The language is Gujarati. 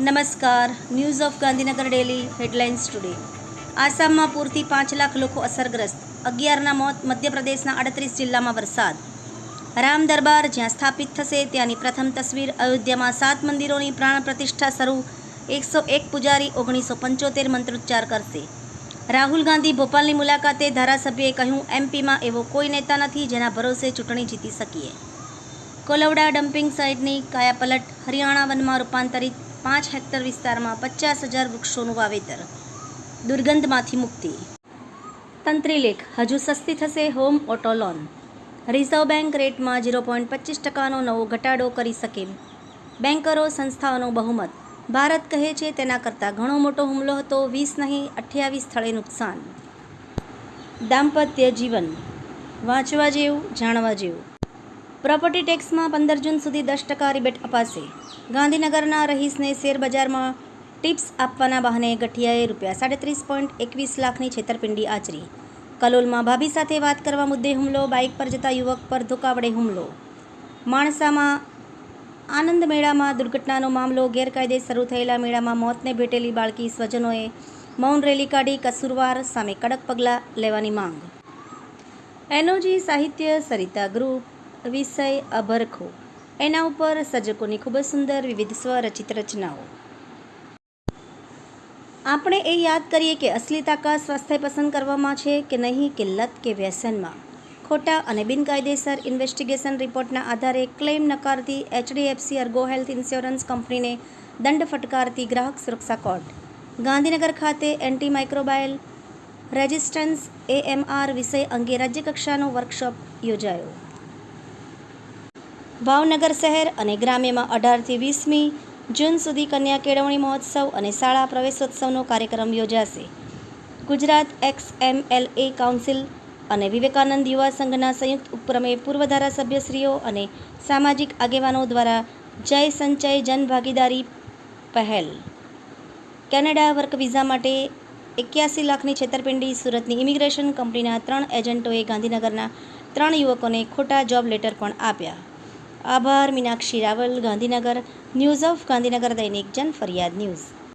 નમસ્કાર. News of Gandhinagar daily headlines today. આસામમાં પૂરથી 5 લાખ લોકો અસરગ્રસ્ત. 11ના મોત. મધ્યપ્રદેશના 38 જિલ્લામાં વરસાદ. રામ દરબાર જ્યાં સ્થાપિત થશે ત્યાંની પ્રથમ તસવીર. અયોધ્યામાં 7 મંદિરોની પ્રાણ પ્રતિષ્ઠા શરૂ. 101 પૂજારી 1975 મંત્રોચ્ચાર કરશે. રાહુલ ગાંધી ભોપાલની મુલાકાતે. ધારાસભ્યએ કહ્યું, એમપીમાં એવો કોઈ નેતા નથી જેના ભરોસે ચૂંટણી જીતી શકીએ. કોલવડા ડમ્પિંગ સાઇટની કાયાપલટ. હરિયાણા વનમાં રૂપાંતરિત. 5 હેક્ટર વિસ્તારમાં 50,000 વૃક્ષોનું વાવેતર. દુર્ગંધમાંથી મુક્તિ. તંત્રીલેખ. હજુ સસ્તી થશે home auto loan. Reserve bank રેટમાં 0.25%નો નવો ઘટાડો કરી શકે. બેન્કરો સંસ્થાઓનો બહુમત. ભારત કહે છે તેના કરતાં ઘણો મોટો હુમલો હતો. 20 નહીં 28 સ્થળે નુકસાન. દાંપત્ય જીવન. વાંચવા જેવું, જાણવા જેવું. પ્રોપર્ટી ટેક્સમાં 15 જૂન સુધી 10% રિબેટ અપાશે. ગાંધીનગરના રહીશને શેરબજારમાં ટિપ્સ આપવાના બહાને ગઠિયાએ ₹37.21 લાખની છેતરપિંડી આચરી. કલોલમાં ભાભી સાથે વાત કરવા મુદ્દે હુમલો. બાઇક પર જતા યુવક પર ધોકા વડે હુમલો. માણસામાં આનંદ મેળામાં દુર્ઘટનાનો મામલો. ગેરકાયદે શરૂ થયેલા મેળામાં મોતને ભેટેલી બાળકી. સ્વજનોએ મૌન રેલી કાઢી. કસૂરવાર સામે કડક પગલાં લેવાની માંગ. એનઓજી સાહિત્ય સરિતા ગ્રુપ. વિષય અભરખો. એના ઉપર સર્જકોની ખૂબ જ સુંદર વિવિધ સ્વરચિત રચનાઓ. આપણે એ યાદ કરીએ કે અસલી તાકાત સ્વાસ્થ્ય પસંદ કરવામાં છે કે નહીં કે લત કે વ્યસનમાં. ખોટા અને બિનકાયદેસર ઇન્વેસ્ટિગેશન રિપોર્ટના આધારે ક્લેમ નકારતી એચડીએફસી અર્ગો હેલ્થ ઇન્સ્યોરન્સ કંપનીને દંડ ફટકારતી ગ્રાહક સુરક્ષા કોર્ટ. ગાંધીનગર ખાતે એન્ટી માઇક્રોબાયલ રેઝિસ્ટન્સ એએમઆર વિષય અંગે રાજ્યકક્ષાનો વર્કશોપ યોજાયો. ભાવનગર શહેર અને ગ્રામ્યમાં 18થી 20મી જૂન સુધી કન્યા કેળવણી મહોત્સવ અને શાળા પ્રવેશોત્સવનો કાર્યક્રમ યોજાશે. ગુજરાત XMLA કાઉન્સિલ અને વિવેકાનંદ યુવા સંઘના સંયુક્ત ઉપક્રમે પૂર્વ ધારાસભ્યશ્રીઓ અને સામાજિક આગેવાનો દ્વારા જય સંચય જન ભાગીદારી પહેલ. કેનેડા વર્ક વિઝા માટે 81 લાખની છેતરપિંડી. સુરતની ઇમિગ્રેશન કંપનીના 3 એજન્ટોએ ગાંધીનગરના 3 યુવકોને ખોટા જોબ લેટર પણ આપ્યા. આભાર. મીનાક્ષી રાવલ, ગાંધીનગર. ન્યૂઝ ઓફ ગાંધીનગર દૈનિક જન ફરિયાદ ન્યૂઝ.